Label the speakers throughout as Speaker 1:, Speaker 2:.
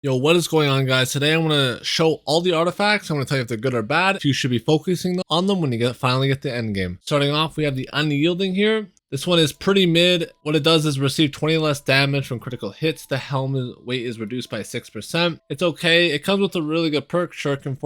Speaker 1: Yo, what is going on, guys? Today I'm going to show all the artifacts. I'm going to tell you if they're good or bad, if you should be focusing on them when you finally get to end game. Starting off, we have the Unyielding here. This one is pretty mid. What it does is receive 20 less damage from critical hits. The helmet weight is reduced by 6%. It's okay. It comes with a really good perk, Shuriken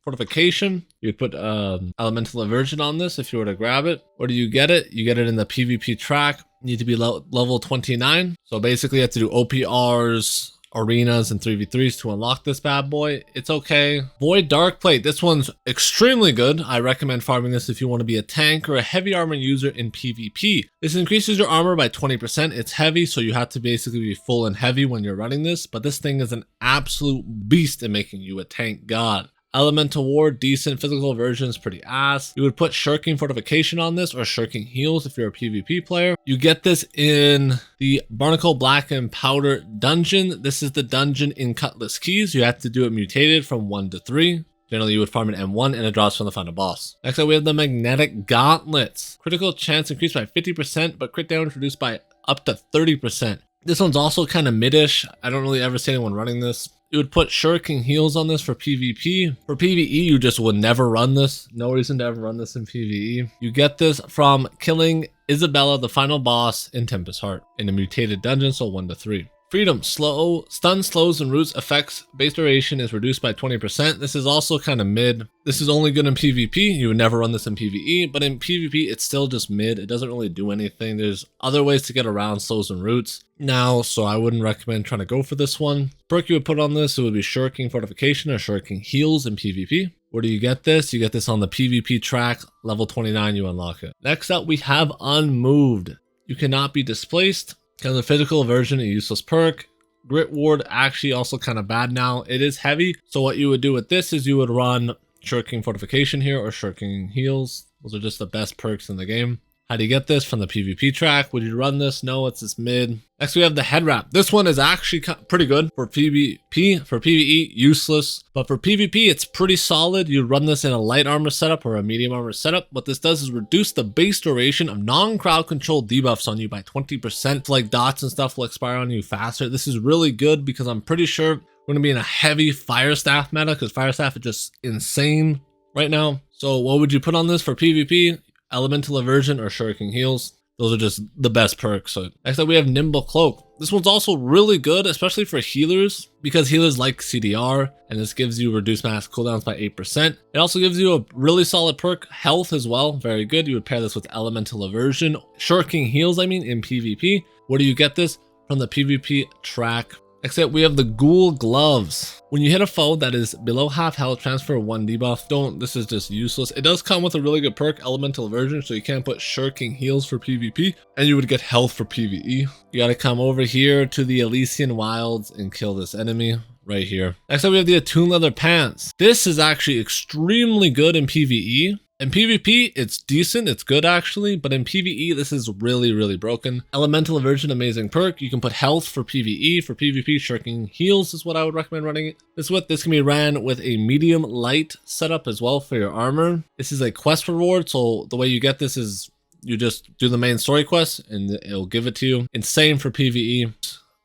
Speaker 1: Fortification. You would put Elemental Aversion on this if you were to grab it. Where do you get it? You get it in the PvP track. You need to be level 29. So basically you have to do OPRs, arenas, and 3v3s to unlock this bad boy. It's okay. Void Darkplate. This one's extremely good. I recommend farming this if you want to be a tank or a heavy armor user in PvP. This increases your armor by 20%. It's heavy, so you have to basically be full and heavy when you're running this, but this thing is an absolute beast in making you a tank god. Elemental Ward, decent. Physical version is pretty ass. You would put Shuriken Fortification on this or Shuriken Heals if you're a PvP player. You get this in the Barnacle Black and Powder dungeon. This is the dungeon in Cutlass Keys. You have to do it mutated from 1 to 3. Generally, you would farm an M1 and it drops from the final boss. Next up, we have the Magnetic Gauntlets. Critical chance increased by 50%, but crit damage reduced by up to 30%. This one's also kind of mid-ish. I don't really ever see anyone running this. You would put Shuriken Heals on this for PvP. For PvE, you just would never run this. No reason to ever run this in PvE. You get this from killing Isabella, the final boss in Tempest Heart, in a mutated dungeon, so 1 to 3. Freedom, stun, slows, and roots effects base duration is reduced by 20%. This is also kind of mid. This is only good in PvP. You would never run this in PvE, but in PvP, it's still just mid. It doesn't really do anything. There's other ways to get around slows and roots now, so I wouldn't recommend trying to go for this one. Perk you would put on this, it would be Shuriken Fortification or Shuriken Heals in PvP. Where do you get this? You get this on the PvP track, level 29, you unlock it. Next up, we have Unmoved. You cannot be displaced. Kind of the physical version, a useless perk. Grit Ward, actually also kind of bad now. It is heavy, so what you would do with this is you would run Shuriken Fortification here or Shuriken Heals. Those are just the best perks in the game. How do you get this? From the PvP track. Would you run this? No, it's this mid. Next, we have the Headwrap. This one is actually pretty good for PvP. For PvE, useless. But for PvP, it's pretty solid. You run this in a light armor setup or a medium armor setup. What this does is reduce the base duration of non-crowd control debuffs on you by 20%. Like dots and stuff will expire on you faster. This is really good because I'm pretty sure we're going to be in a heavy Fire Staff meta because Fire Staff is just insane right now. So what would you put on this for PvP? Elemental Aversion or Shuriken Heals. Those are just the best perks. So next up we have Nimble Coat. This one's also really good, especially for healers, because healers like CDR, and this gives you reduced max cooldowns by 8%. It also gives you a really solid perk, health as well, very good. You would pair this with Elemental Aversion, Shuriken Heals, in PvP. Where do you get this? From the PvP track. Except we have the Ghoul Gloves. When you hit a foe that is below half health, transfer 1 debuff. This is just useless. It does come with a really good perk, Elemental Aversion, so you can put Shuriken Heals for PvP, and you would get health for PvE. You gotta come over here to the Elysian Wilds and kill this enemy right here. Next up we have the Attuned Leather Pants. This is actually extremely good in PvE. In PvP, it's decent, it's good actually, but in PvE, this is really, really broken. Elemental Aversion, amazing perk. You can put health for PvE. For PvP, Shuriken Heals is what I would recommend running this with. This can be ran with a medium light setup as well for your armor. This is a quest reward, so the way you get this is you just do the main story quest and it'll give it to you. Insane for PvE.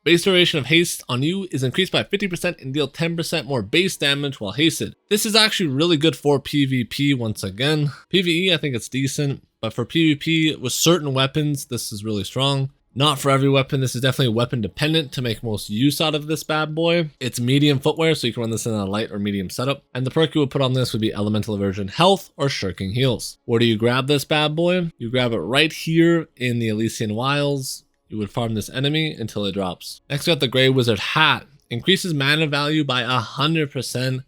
Speaker 1: Base duration of haste on you is increased by 50% and deal 10% more base damage while hasted. This is actually really good for PvP once again. PvE, I think it's decent, but for PvP with certain weapons, this is really strong. Not for every weapon. This is definitely weapon dependent to make most use out of this bad boy. It's medium footwear, so you can run this in a light or medium setup. And the perk you would put on this would be Elemental Aversion, Health, or Shuriken Heals. Where do you grab this bad boy? You grab it right here in the Elysian Wilds. You would farm this enemy until it drops. Next we have the Grey Wizard Hat. Increases mana value by 100%.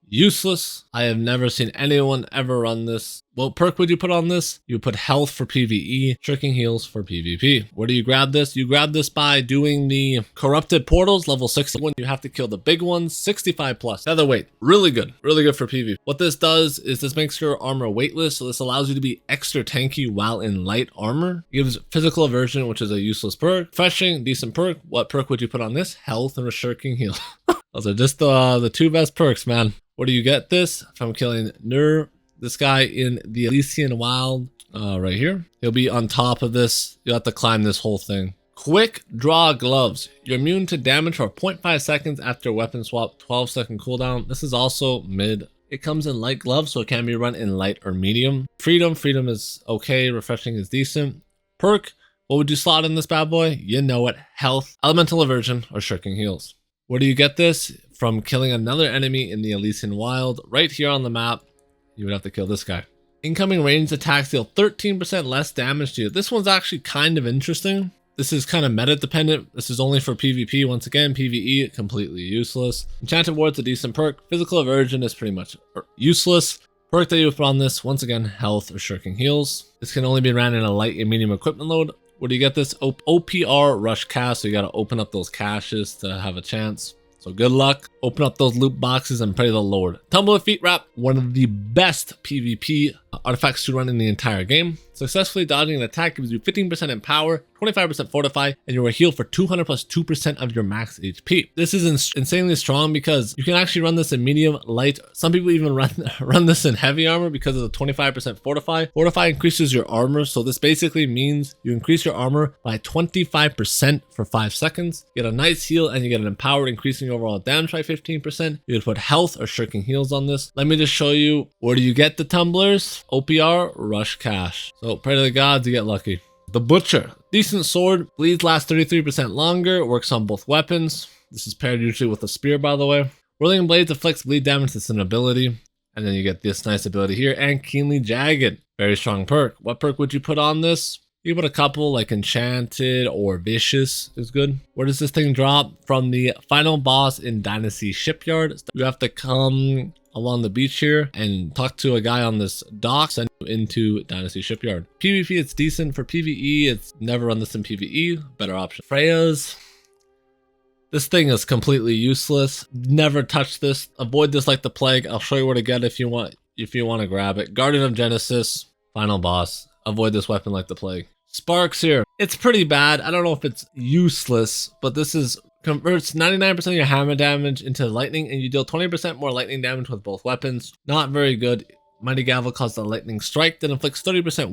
Speaker 1: Useless. I have never seen anyone ever run this. What perk would you put on this? You would put health for PvE, Shuriken Heals for PvP. Where do you grab this? You grab this by doing the Corrupted Portals, level 61. You have to kill the big ones, 65 plus. Featherweight, really good for PvP. What this does is this makes your armor weightless, so this allows you to be extra tanky while in light armor. It gives Physical Aversion, which is a useless perk. Refreshing, decent perk. What perk would you put on this? Health and a Shuriken Heal. Those are just the two best perks, man. Where do you get this? From killing this guy in the Elysian Wild, right here. He'll be on top of this. You'll have to climb this whole thing. Quickdraw Gloves. You're immune to damage for 0.5 seconds after weapon swap, 12-second cooldown. This is also mid. It comes in light gloves, so it can be run in light or medium. Freedom is okay. Refreshing is decent. Perk, what would you slot in this bad boy? You know it. Health, Elemental Aversion, or Shirking Heals. Where do you get this? From killing another enemy in the Elysian Wild. Right here on the map, you would have to kill this guy. Incoming ranged attacks deal 13% less damage to you. This one's actually kind of interesting. This is kind of meta dependent. This is only for PvP. Once again, PvE, completely useless. Enchanted Ward's a decent perk. Physical Aversion is pretty much useless. Perk that you would put on this, once again, Health or Shirking Heals. This can only be ran in a light and medium equipment load. Where do you get this? OPR Rush Cache, so you got to open up those caches to have a chance. So good luck. Open up those loot boxes and pray to the Lord. Tumbler Feet Wrap, one of the best PvP artifacts to run in the entire game. Successfully dodging an attack gives you 15% in power, 25% fortify, and you are healed for 200 plus 2% of your max HP. This is insanely strong because you can actually run this in medium, light. Some people even run this in heavy armor because of the 25% fortify. Fortify increases your armor, so this basically means you increase your armor by 25% for 5 seconds. You get a nice heal and you get an empowered, increasing your overall damage by 15%. You would put Health or Shirking Heals on this. Let me just show you where do you get the tumblers. OPR Rush Cache. So pray to the gods you get lucky. The Butcher. Decent sword. Bleeds last 33% longer. Works on both weapons. This is paired usually with a spear, by the way. Whirling Blades afflicts bleed damage. That's an ability. And then you get this nice ability here. And Keenly Jagged. Very strong perk. What perk would you put on this? You put a couple like Enchanted or Vicious is good. Where does this thing drop? From the final boss in Dynasty Shipyard. You have to come along the beach here and talk to a guy on this dock, send you into Dynasty Shipyard. PvP, it's decent. For PvE, it's never run this in PvE. Better option. Freya's. This thing is completely useless. Never touch this. Avoid this like the plague. I'll show you where to get it if you want to grab it. Guardian of Genesis. Final boss. Avoid this weapon like the plague. Sparks here. It's pretty bad. I don't know if it's useless, but this is converts 99% of your hammer damage into lightning, and you deal 20% more lightning damage with both weapons. Not very good. Mighty Gavel causes a lightning strike that inflicts 30%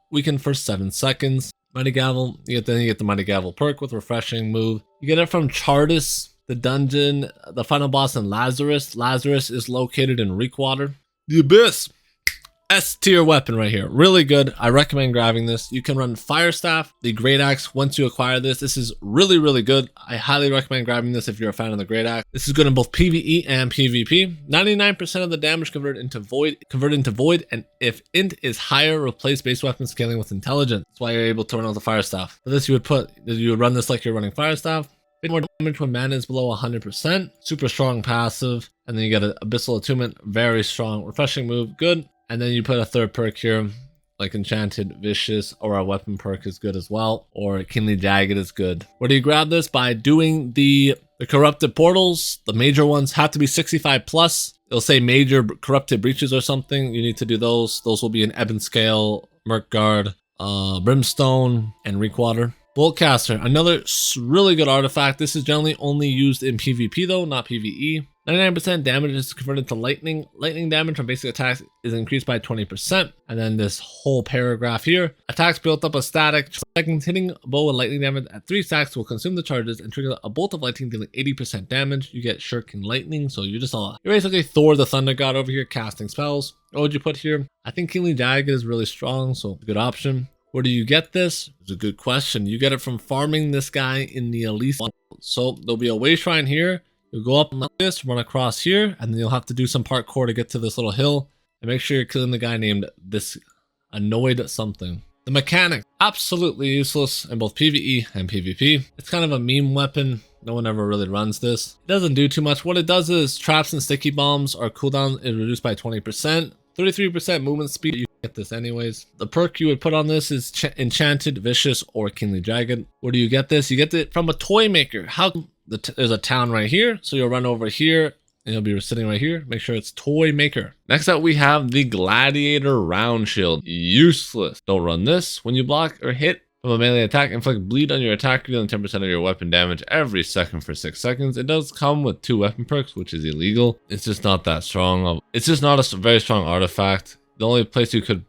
Speaker 1: weaken for 7 seconds. Mighty Gavel, you get the Mighty Gavel perk with refreshing move. You get it from Chartis, the dungeon, the final boss in Lazarus. Lazarus is located in Reekwater. The Abyss. S tier weapon right here. Really good. I recommend grabbing this. You can run Fire Staff, the Great Axe once you acquire this. This is really, really good. I highly recommend grabbing this if you're a fan of the Great Axe. This is good in both PvE and PvP. 99% of the damage converted into void, and if int is higher, replace base weapon scaling with intelligence. That's why you're able to run with the Fire Staff. For this, you would run this like you're running Fire Staff. More damage when mana is below 100%. Super strong passive. And then you get an Abyssal Attunement. Very strong. Refreshing move. Good. And then you put a third perk here, like Enchanted, Vicious, or a weapon perk is good as well, or Keenly Jagged is good. Where do you grab this? By doing the corrupted portals. The major ones have to be 65 plus. It'll say major corrupted breaches or something. You need to do those. Those will be in Ebon Scale, Murkguard, Brimstone, and Reekwater. Boltcaster, another really good artifact. This is generally only used in PvP though, not PvE. 99% damage is converted to lightning. Lightning damage from basic attacks is increased by 20%. And then this whole paragraph here. Attacks built up a static. Seconds hitting a bow with lightning damage at 3 stacks will consume the charges and trigger a bolt of lightning dealing 80% damage. You get Shirking Lightning. So you're basically Thor the Thunder God over here casting spells. What would you put here? I think Keenly Jagged is really strong, so good option. Where do you get this? It's a good question. You get it from farming this guy in the Elysian. So there'll be a way shrine here. You'll go up like this, run across here, and then you'll have to do some parkour to get to this little hill. And make sure you're killing the guy named this Annoyed something. The mechanic, absolutely useless in both PvE and PvP. It's kind of a meme weapon. No one ever really runs this. It doesn't do too much. What it does is traps and sticky bombs are cooldown is reduced by 20%. 33% movement speed. You get this anyways. The perk you would put on this is Enchanted, Vicious, or Keenly Jagged. Where do you get this? You get it from a toy maker. There's a town right here, so you'll run over here and you'll be sitting right here. Make sure it's toy maker. Next up, we have the Gladiator Round Shield. Useless. Don't run this. When you block or hit from a melee attack, inflict bleed on your attacker, dealing 10% of your weapon damage every second for 6 seconds. It does come with 2 weapon perks, which is illegal. It's just not that strong. It's just not a very strong artifact. The only place you could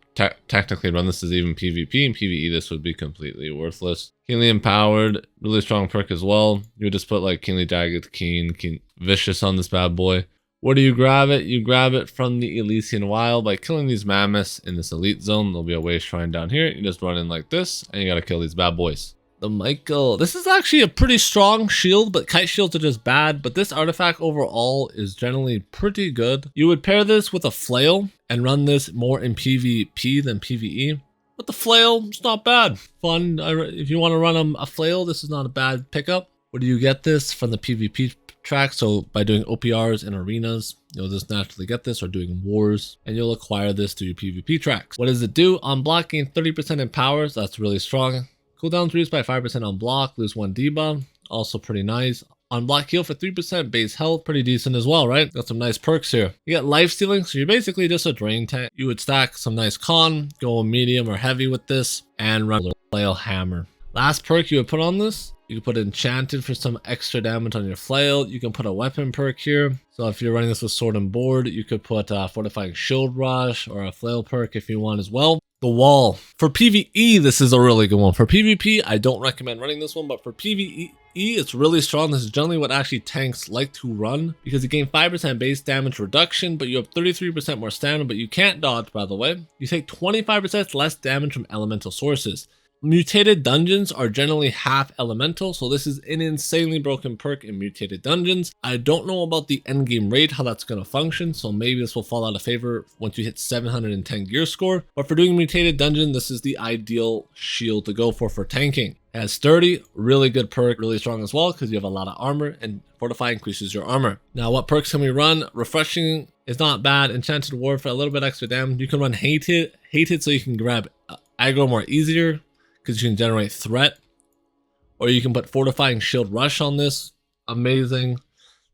Speaker 1: technically run this is even PvP. In PvE, this would be completely worthless. Keenly Empowered, really strong perk as well. You would just put like Keenly Jagged, Keen, Vicious on this bad boy. Where do you grab it? You grab it from the Elysian Wild by killing these mammoths in this elite zone. There'll be a way shrine down here. You just run in like this, and you gotta kill these bad boys. The Michael. This is actually a pretty strong shield, but kite shields are just bad. But this artifact overall is generally pretty good. You would pair this with a flail and run this more in PvP than PvE. But the flail, it's not bad. Fun. If you want to run a flail, this is not a bad pickup. Where do you get this? From the PvP track. So by doing OPRs in arenas, you'll just naturally get this, or doing wars, and you'll acquire this through your PvP tracks. What does it do? On block, gain 30% in powers. That's really strong. Cooldowns reduced by 5% on block, lose 1 debuff. Also pretty nice. On block, heal for 3% base health, pretty decent as well, right? Got some nice perks here. You get life stealing, so you're basically just a drain tank. You would stack some nice con, go medium or heavy with this, and run a flail hammer. Last perk you would put on this, you can put enchanted for some extra damage on your flail. You can put a weapon perk here. So if you're running this with sword and board, you could put fortifying shield rush or a flail perk if you want as well. The wall. For PvE, this is a really good one. For PvP, I don't recommend running this one, but for PvE, it's really strong. This is generally what actually tanks like to run, because you gain 5% base damage reduction, but you have 33% more stamina, but you can't dodge, by the way. You take 25% less damage from elemental sources. Mutated dungeons are generally half elemental, so this is an insanely broken perk in mutated dungeons. I don't know about the endgame raid, how that's going to function, so maybe this will fall out of favor once you hit 710 gear score. But for doing mutated dungeon, this is the ideal shield to go for tanking. It has sturdy, really good perk, really strong as well, because you have a lot of armor, and fortify increases your armor. Now, what perks can we run? Refreshing is not bad. Enchanted Ward for a little bit extra damage. You can run hated so you can grab aggro more easier, because you can generate threat, or you can put fortifying shield rush on this. Amazing.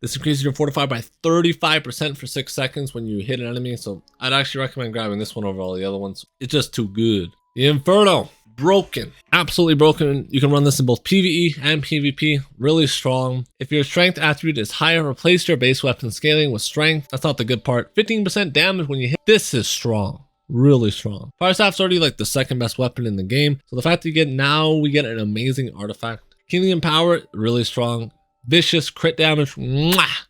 Speaker 1: This increases your fortify by 35% for 6 seconds when you hit an enemy, so I'd actually recommend grabbing this one over all the other ones. It's just too good. The Inferno, broken, absolutely broken. You can run this in both PvE and PvP, really strong. If your strength attribute is higher, replace your base weapon scaling with strength. That's not the good part. 15% damage when you hit. This is strong. Really strong. Fire Staff's already like the second best weapon in the game. So the fact that we get an amazing artifact. Keenly Empowered, really strong. Vicious, crit damage, mwah,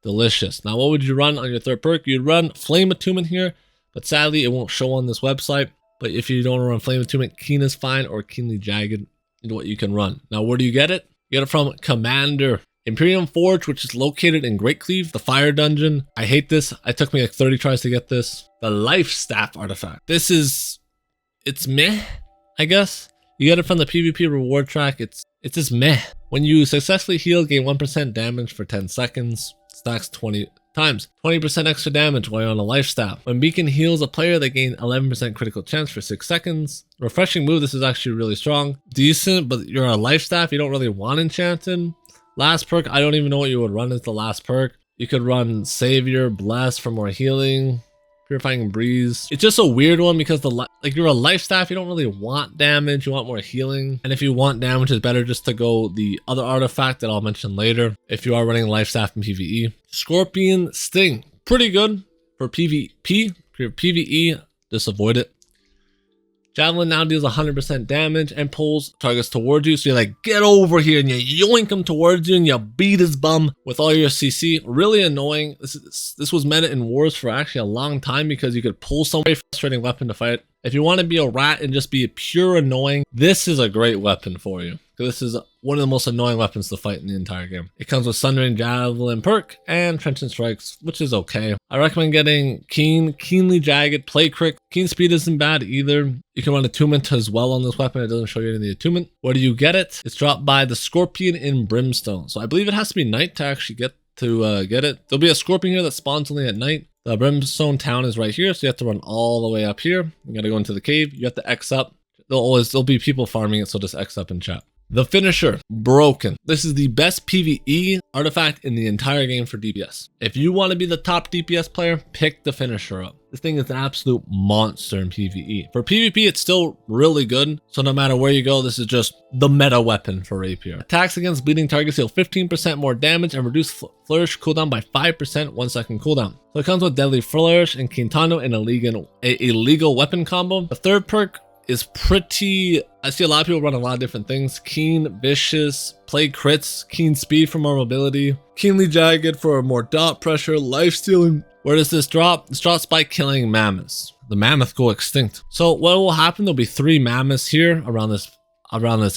Speaker 1: delicious. Now what would you run on your third perk? You'd run Flame Attunement here, but sadly it won't show on this website. But if you don't run Flame Attunement, Keen is fine, or Keenly Jagged is what you can run. Now where do you get it? You get it from Commander. Imperium Forge, which is located in Great Cleave, the fire dungeon. I hate this. It took me like 30 tries to get this. The Life Staff artifact. It's meh, I guess. You get it from the PvP reward track. It's just meh. When you successfully heal, gain 1% damage for 10 seconds. Stacks 20 times. 20% extra damage while you're on a Life Staff. When Beacon heals a player, they gain 11% critical chance for 6 seconds. Refreshing move, this is actually really strong. Decent, but you're a Life Staff, you don't really want Enchanted. Last perk, I don't even know what you would run as the last perk. You could run Savior, Bless for more healing, Purifying Breeze. It's just a weird one because you're a Life Staff, you don't really want damage, you want more healing. And if you want damage, it's better just to go the other artifact that I'll mention later if you are running Life Staff in PvE. Scorpion Sting, pretty good for PvP. For your PvE, just avoid it. Javelin now deals 100% damage and pulls targets towards you. So you're like, get over here, and you yoink him towards you and you beat his bum with all your CC. Really annoying. This was meta in wars for actually a long time because you could pull some very frustrating weapon to fight. If you want to be a rat and just be pure annoying, this is a great weapon for you. This is one of the most annoying weapons to fight in the entire game. It comes with Sundering Javelin perk and Trenchant Strikes, which is okay. I recommend getting Keenly Jagged, Play Crit. Keen Speed isn't bad either. You can run Attunement as well on this weapon. It doesn't show you any of the attunement. Where do you get it? It's dropped by the Scorpion in Brimstone. So I believe it has to be night to actually get it. There'll be a Scorpion here that spawns only at night. The Brimstone town is right here, so you have to run all the way up here. You gotta go into the cave. You have to X up. There'll be people farming it, so just X up and chat. The Finisher, broken. This is the best PvE artifact in the entire game for DPS. If you want to be the top DPS player, pick the Finisher up. This thing is an absolute monster in PvE. For PvP, it's still really good. So no matter where you go, this is just the meta weapon for Rapier. Attacks against bleeding targets deal 15% more damage and reduce Flourish cooldown by 5%, 1 second cooldown. So it comes with Deadly Flourish and Quintano in a legal weapon combo. The third perk is pretty, I see a lot of people run a lot of different things. Keen, vicious, play crits, keen speed for more mobility, keenly jagged for more dot pressure, life stealing. Where does this drop? This drops by killing mammoths. The mammoth go extinct. So what will happen? There'll be 3 mammoths here around this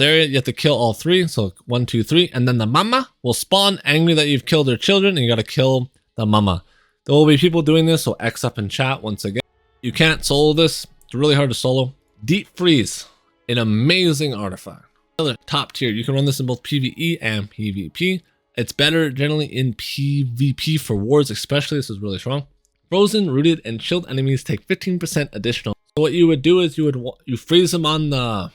Speaker 1: area. You have to kill all 3. So 1, 2, 3, and then the mama will spawn angry that you've killed their children, and you got to kill the mama. There will be people doing this, so X up in chat once again. You can't solo this. It's really hard to solo. Deep Freeze, an amazing artifact. Another top tier. You can run this in both PvE and PvP. It's better generally in PvP for wars, especially. This is really strong. Frozen, rooted, and chilled enemies take 15% additional. So what you would do is you freeze them on the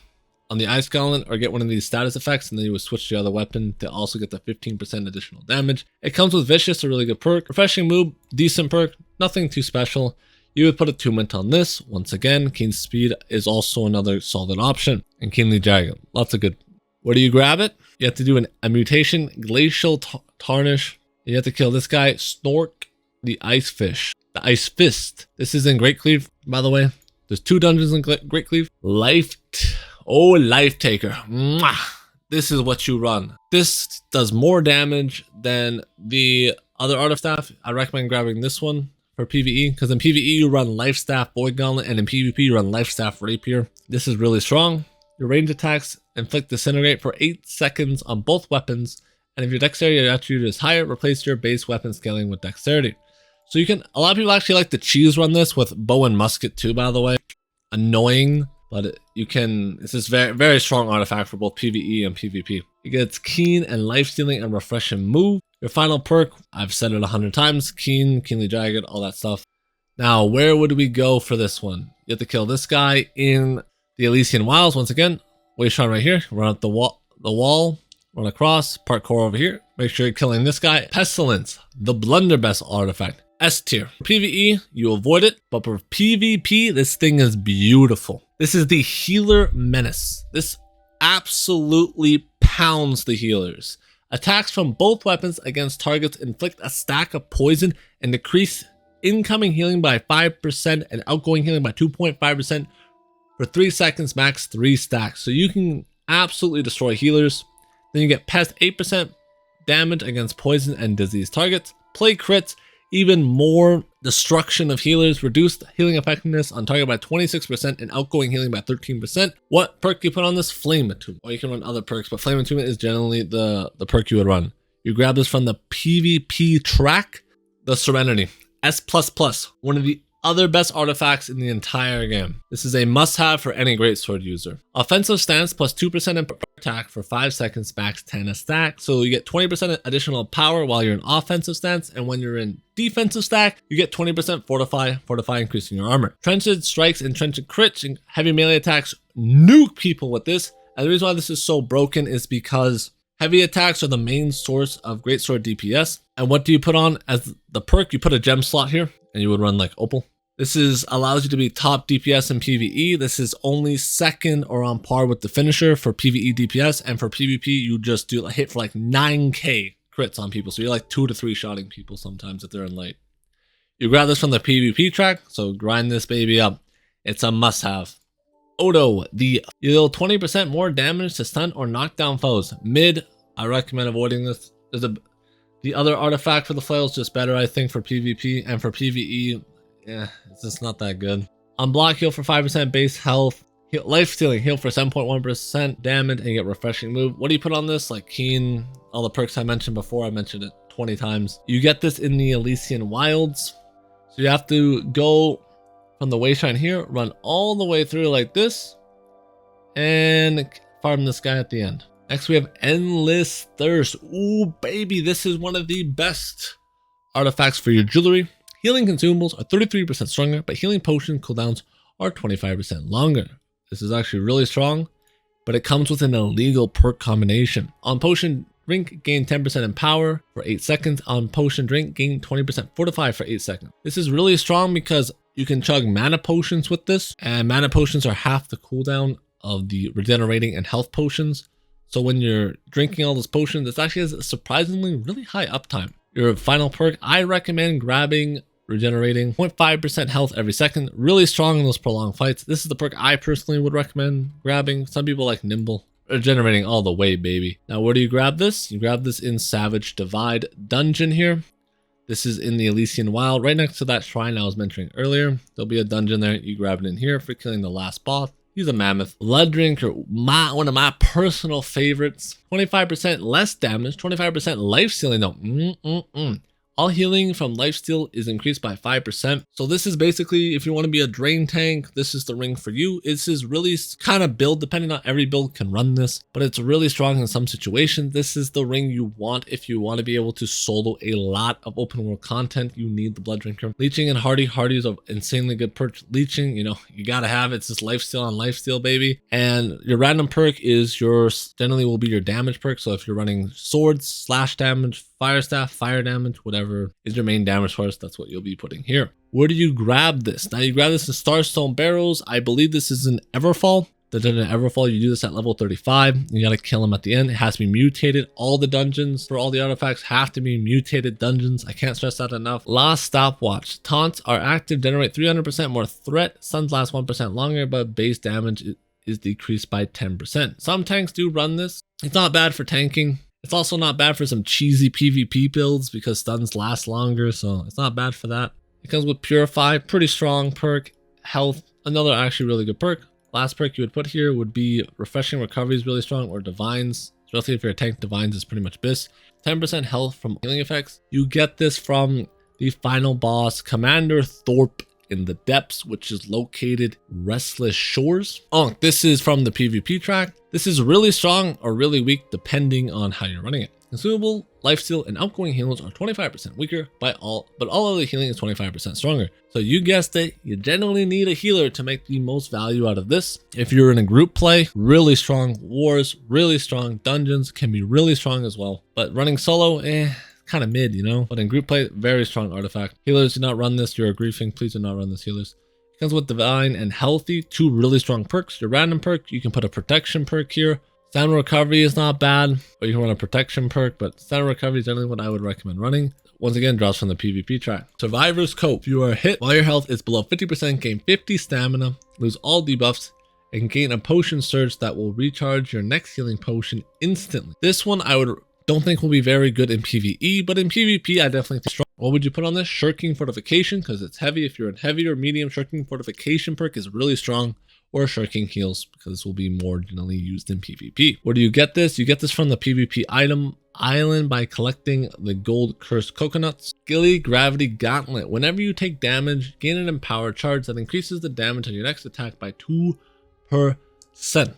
Speaker 1: ice gauntlet or get one of these status effects, and then you would switch to the other weapon to also get the 15% additional damage. It comes with Vicious, a really good perk. Refreshing Move, decent perk, nothing too special. You would put attunement on this. Once again, Keen Speed is also another solid option. And Keenly Jagged, lots of good. Where do you grab it? You have to do a mutation, Glacial Tarnish. You have to kill this guy, Snork the Ice Fish. The Ice Fist. This is in Great Cleave, by the way. There's 2 dungeons in Great Cleave. Lifetaker. Mwah. This is what you run. This does more damage than the other artifact. I recommend grabbing this one for PvE, because in PvE you run Life Staff Void Gauntlet, and in PvP you run Life Staff Rapier. This is really strong. Your range attacks inflict Disintegrate for 8 seconds on both weapons, and if your dexterity attribute is higher, replace your base weapon scaling with dexterity. So you can, a lot of people actually like to cheese run this with bow and musket too, by the way. Annoying, but you can, it's this very, very strong artifact for both PvE and PvP. It gets Keen and Life Stealing and Refreshing Move. Your final perk, I've said it 100 times, Keen, Keenly Jagged, all that stuff. Now, where would we go for this one? You have to kill this guy in the Elysian Wilds. Once again, Waystron right here, run up the wall, run across, parkour over here. Make sure you're killing this guy. Pesilence, the blunderbuss artifact. S tier. PvE, you avoid it, but for PvP, this thing is beautiful. This is the Healer Menace. This absolutely pounds the healers. Attacks from both weapons against targets inflict a stack of poison and decrease incoming healing by 5% and outgoing healing by 2.5% for 3 seconds, max 3 stacks. So you can absolutely destroy healers. Then you get pest 8% damage against poison and disease targets. Play crits, even more destruction of healers, reduced healing effectiveness on target by 26% and outgoing healing by 13%. What perk do you put on this? Flame Attunement. Or you can run other perks, but Flame Attunement is generally the perk you would run. You grab this from the PvP track, the Serenity. S++, one of the other best artifacts in the entire game. This is a must-have for any greatsword user. Offensive stance plus 2% in attack for 5 seconds, max 10 a stack. So you get 20% additional power while you're in offensive stance, and when you're in defensive stack, you get 20% fortify increasing your armor. Trenched strikes and trenched crits and heavy melee attacks nuke people with this. And the reason why this is so broken is because heavy attacks are the main source of greatsword DPS. And what do you put on as the perk? You put a gem slot here, and you would run like Opal. This allows you to be top DPS in PvE. This is only second or on par with the finisher for PvE DPS. And for PvP, you just do a hit for like 9k crits on people. So you're like 2 to 3 shotting people sometimes if they're in late. You grab this from the PvP track. So grind this baby up. It's a must have. Odo, you deal 20% more damage to stun or knock down foes. Mid, I recommend avoiding this. The other artifact for the flail is just better, I think, for PvP. And for PvE, yeah, it's just not that good. Unblock, heal for 5% base health. Life Stealing, heal for 7.1% damage, and you get Refreshing Move. What do you put on this? Like Keen, all the perks I mentioned before. I mentioned it 20 times. You get this in the Elysian Wilds. So you have to go from the Waystone here, run all the way through like this, and farm this guy at the end. Next, we have Endless Thirst. Ooh, baby, this is one of the best artifacts for your jewelry. Healing consumables are 33% stronger, but healing potion cooldowns are 25% longer. This is actually really strong, but it comes with an illegal perk combination. On potion drink, gain 10% in power for 8 seconds. On potion drink, gain 20% fortify for 8 seconds. This is really strong because you can chug mana potions with this, and mana potions are half the cooldown of the regenerating and health potions. So when you're drinking all those potions, this actually has a surprisingly really high uptime. Your final perk, I recommend grabbing regenerating 0.5% health every second. Really strong in those prolonged fights. This is the perk I personally would recommend grabbing. Some people like Nimble. Regenerating all the way, baby. Now, where do you grab this? You grab this in Savage Divide dungeon here. This is in the Elysian Wild, right next to that shrine I was mentioning earlier. There'll be a dungeon there. You grab it in here for killing the last boss. He's a mammoth. Blooddrinker, one of my personal favorites. 25% less damage, 25% life stealing though. All healing from lifesteal is increased by 5%. So this is basically, if you want to be a drain tank, this is the ring for you. This is really kind of build, depending on every build can run this, but it's really strong in some situations. This is the ring you want if you want to be able to solo a lot of open world content. You need the Blooddrinker. Leeching and Hardy. Hardy is an insanely good perk. Leeching, you know, you gotta have it. It's just lifesteal on lifesteal, baby. And your random perk is generally will be your damage perk. So if you're running swords, slash damage, fire staff, fire damage, whatever is your main damage source, that's what you'll be putting here. Where do you grab this? Now you grab this in Starstone Barrels. I believe this is in Everfall. The dungeon Everfall, you do this at level 35. You gotta kill him at the end. It has to be mutated. All the dungeons for all the artifacts have to be mutated dungeons. I can't stress that enough. Last Stopwatch. Taunts are active, generate 300% more threat. Stuns last 1% longer, but base damage is decreased by 10%. Some tanks do run this. It's not bad for tanking. It's also not bad for some cheesy PvP builds because stuns last longer, so it's not bad for that. It comes with Purify, pretty strong perk. Health, another actually really good perk. Last perk you would put here would be Refreshing Recovery is really strong, or Divines. Especially if you're a tank, Divines is pretty much BIS. 10% health from healing effects. You get this from the final boss, Commander Thorpe in the Depths, which is located Restless Shores. Oh, this is from the PvP track. This is really strong or really weak depending on how you're running it. Consumable, lifesteal, and outgoing healers are 25% weaker but all other healing is 25% stronger. So you guessed it, you generally need a healer to make the most value out of this. If you're in a group play, really strong wars, really strong dungeons can be really strong as well. But running solo, kind of mid, you know? But in group play, very strong artifact. Healers do not run this. You're a griefing, please do not run this, healers. It comes with Divine and Healthy, two really strong perks. Your random perk, you can put a protection perk here. Stamina Recovery is not bad, or you can run a protection perk, but Stamina Recovery is generally what I would recommend running. Once again, draws from the PvP track. Survivor's Coat. If you are hit while your health is below 50%, gain 50 stamina, lose all debuffs, and gain a potion surge that will recharge your next healing potion instantly. This one don't think will be very good in PvE, but in PvP I definitely think strong. What would you put on this? Shirking Fortification, because it's heavy. If you're in heavy or medium, Shirking Fortification perk is really strong. Or Shirking Heals, because this will be more generally used in PvP. Where do you get this? You get this from the PvP item island by collecting the gold cursed coconuts. Gili Gravity Gauntlet. Whenever you take damage, gain an empowered charge that increases the damage on your next attack by 2%.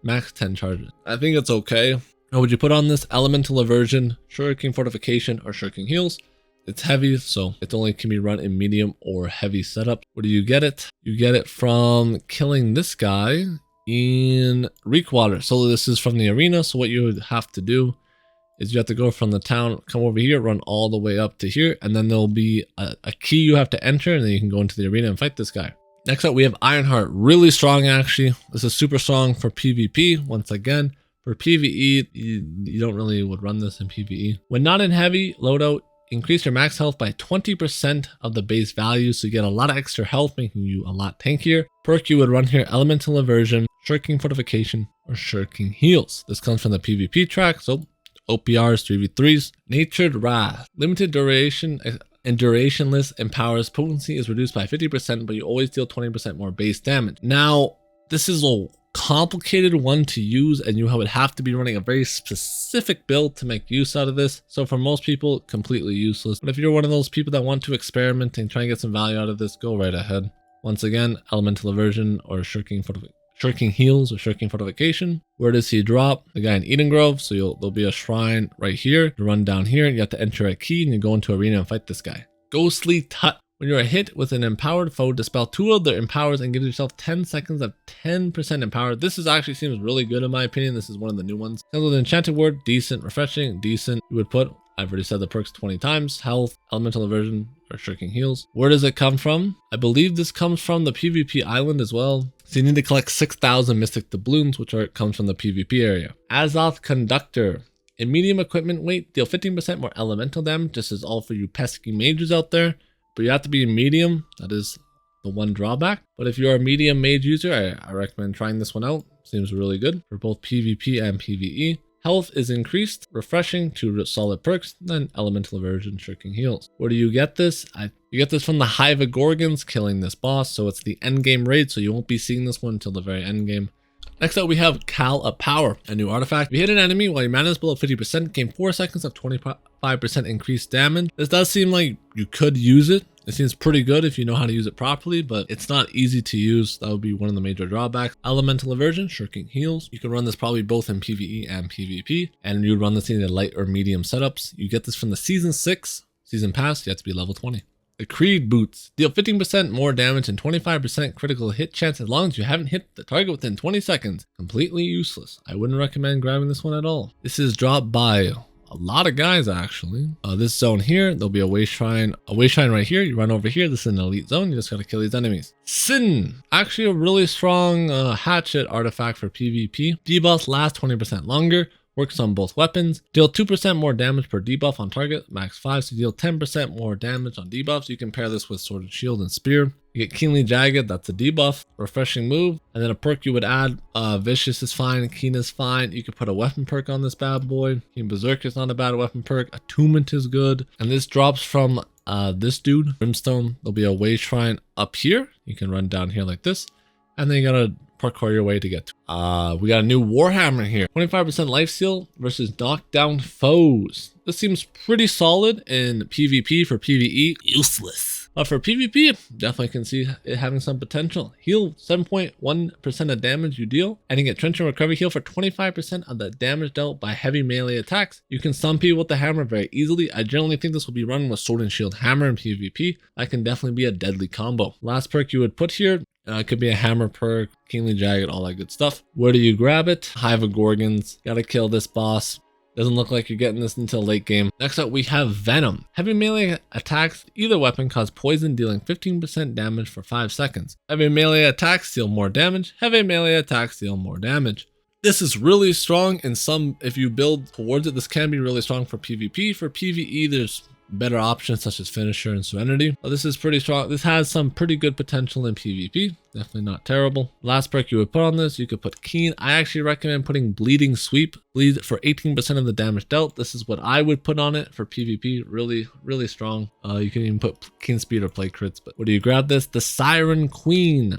Speaker 1: Max 10 charges. I think it's okay. Now, would you put on this? Elemental Aversion, Shirking Fortification, or Shirking Heals? It's heavy, so it only can be run in medium or heavy setup. Where do you get it? You get it from killing this guy in Reekwater. So this is from the arena. So what you would have to do is you have to go from the town, come over here, run all the way up to here, and then there'll be a key you have to enter, and then you can go into the arena and fight this guy. Next up, we have Ironheart. Really strong, actually. This is super strong for PvP. Once again, for PvE, you don't really would run this in PvE. When not in heavy loadout, increase your max health by 20% of the base value, so you get a lot of extra health, making you a lot tankier. Perk you would run here, Elemental Aversion, Shirking Fortification, or Shirking Heals. This comes from the PvP track, so OPRs, 3v3s. Natured Wrath. Limited duration and durationless empowers. Potency is reduced by 50%, but you always deal 20% more base damage. Now, this is a complicated one to use, and you would have to be running a very specific build to make use out of this. So for most people, completely useless. But if you're one of those people that want to experiment and try and get some value out of this, go right ahead. Once again, Elemental Aversion or Shirking Heals or Shirking Fortification. Where does he drop? The guy in Eden Grove. So there'll be a shrine right here. You run down here and you have to enter a key and you go into arena and fight this guy. Ghostly Touch. When you're hit with an empowered foe, dispel 2 of their empowers and give yourself 10 seconds of 10% empowered. This actually seems really good in my opinion. This is one of the new ones. Comes with an enchanted word, decent, refreshing, decent. You would put, I've already said the perks 20 times, health, Elemental Aversion, or Shirking Heals. Where does it come from? I believe this comes from the PvP island as well. So you need to collect 6,000 Mystic Doubloons, which comes from the PvP area. Azoth Conductor. In medium equipment weight, deal 15% more elemental damage. This is all for you pesky mages out there. but you have to be medium. That is the one drawback. But if you're a medium mage user, I recommend trying this one out. Seems really good for both PvP and PvE. Health is increased, refreshing, 2 solid perks, then elemental aversion, shirking heals. Where do you get this? You get this from the Hive of Gorgons killing this boss, so it's the end game raid, so you won't be seeing this one until the very end game. Next up, we have Cowl of Power, a new artifact. If you hit an enemy while your mana is below 50%, gain 4 seconds of 25% increased damage. This does seem like you could use it. It seems pretty good if you know how to use it properly, but it's not easy to use. That would be one of the major drawbacks. Elemental aversion, shirking heals. You can run this probably both in PvE and PvP, and you would run this in the light or medium setups. You get this from the Season 6 Season Pass. You have to be level 20. The Creed Boots deal 15% more damage and 25% critical hit chance as long as you haven't hit the target within 20 seconds. Completely useless. I wouldn't recommend grabbing this one at all. This is dropped by a lot of guys actually. This zone here, there'll be a way shrine right here. You run over here. This is an elite zone. You just gotta kill these enemies. Sin, actually a really strong hatchet artifact for PvP. Debuffs last 20% longer. Works on both weapons. Deal 2% more damage per debuff on target. Max 5, so deal 10% more damage on debuffs. You can pair this with Sword and Shield and Spear. You get Keenly Jagged, that's a debuff. Refreshing move. And then a perk you would add. Vicious is fine. Keen is fine. You could put a weapon perk on this bad boy. Keen Berserker is not a bad weapon perk. Attunement is good. And this drops from this dude, Brimstone. There'll be a way shrine up here. You can run down here like this. And then you gotta parkour your way to get to. We got a new Warhammer here. 25% life steal versus knockdown foes. This seems pretty solid in PvP. For PvE, useless. But for PvP, definitely can see it having some potential. Heal 7.1% of damage you deal, and you get Trench and Recovery heal for 25% of the damage dealt by heavy melee attacks. You can stun people with the hammer very easily. I generally think this will be run with Sword and Shield Hammer in PvP. That can definitely be a deadly combo. Last perk you would put here, it could be a hammer perk, Keenly Jagged, all that good stuff. Where do you grab it? Hive of Gorgons. Gotta kill this boss. Doesn't look like you're getting this until late game. Next up, we have Venom. Heavy melee attacks, either weapon cause poison, dealing 15% damage for 5 seconds. Heavy melee attacks deal more damage. Heavy melee attacks deal more damage. This is really strong in some, if you build towards it, this can be really strong for PvP. For PvE, there's better options such as Finisher and Serenity. But this is pretty strong. This has some pretty good potential in PvP. Definitely not terrible. Last perk you would put on this, you could put Keen. I actually recommend putting Bleeding Sweep. Bleed for 18% of the damage dealt. This is what I would put on it for PvP. Really, really strong. You can even put Keen Speed or play crits. But where do you grab this? The Siren Queen.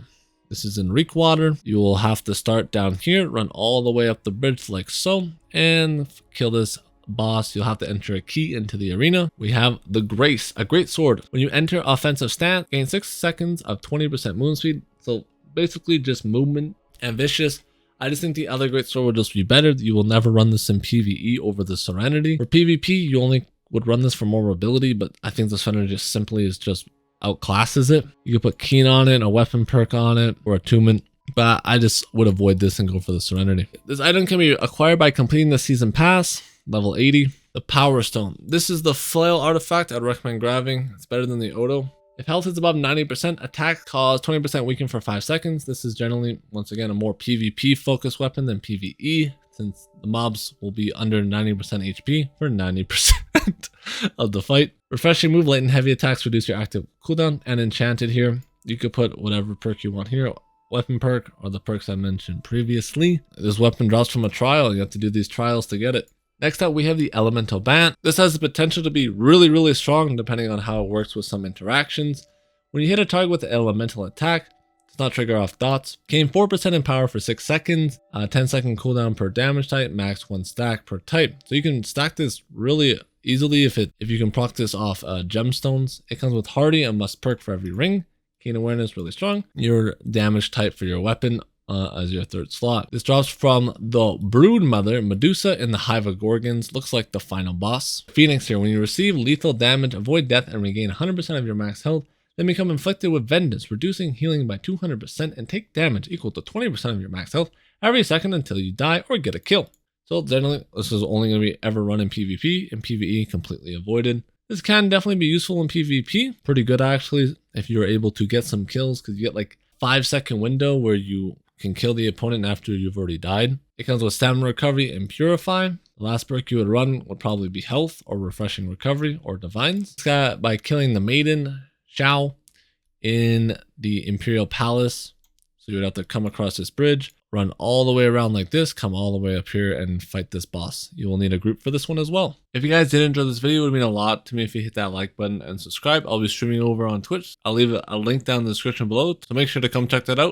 Speaker 1: This is in Reekwater. You will have to start down here, run all the way up the bridge like so, and kill this boss. You'll have to enter a key into the arena. We have the Grace, a great sword. When you enter offensive stance, gain 6 seconds of 20% movement speed. So basically just movement. And Vicious, I just think the other great sword would just be better. You will never run this in PvE over the Serenity. For PvP, you only would run this for more mobility, but I think the Serenity just simply is just outclasses it. You could put Keen on it, a weapon perk on it, or Attunement. But I just would avoid this and go for the Serenity. This item can be acquired by completing the Season Pass. Level 80. The Power Stone. This is the flail artifact I'd recommend grabbing. It's better than the Odo. If health is above 90%, attack cause 20% weaken for 5 seconds. This is generally, once again, a more PvP focused weapon than PvE, since the mobs will be under 90% HP for 90% of the fight. Refreshing move, light and heavy attacks reduce your active cooldown. And enchanted here, you could put whatever perk you want here. Weapon perk or the perks I mentioned previously. This weapon drops from a trial. You have to do these trials to get it. Next up, we have the Elemental Band. This has the potential to be really, really strong depending on how it works with some interactions. When you hit a target with the elemental attack, it does not trigger off dots. Gain 4% in power for 6 seconds, 10-second cooldown per damage type, max 1 stack per type. So you can stack this really easily if you can proc this off gemstones. It comes with Hardy, a must perk for every ring. Keen Awareness, really strong. Your damage type for your weapon as your 3rd slot. This drops from the Brood Mother, Medusa in the Hive of Gorgons. Looks like the final boss. Phoenix here. When you receive lethal damage, avoid death and regain 100% of your max health, then become inflicted with Vengeance, reducing healing by 200% and take damage equal to 20% of your max health every second until you die or get a kill. So generally, this is only going to be ever run in PvP, and PvE completely avoided. This can definitely be useful in PvP. Pretty good actually if you're able to get some kills, because you get like 5-second window where you can kill the opponent after you've already died. It comes with Stamina Recovery and Purify. The last perk you would run would probably be Health or Refreshing Recovery or Divines. This guy, by killing the Maiden, Zhao in the Imperial Palace. So you would have to come across this bridge, run all the way around like this, come all the way up here and fight this boss. You will need a group for this one as well. If you guys did enjoy this video, it would mean a lot to me if you hit that like button and subscribe. I'll be streaming over on Twitch. I'll leave a link down in the description below, so make sure to come check that out.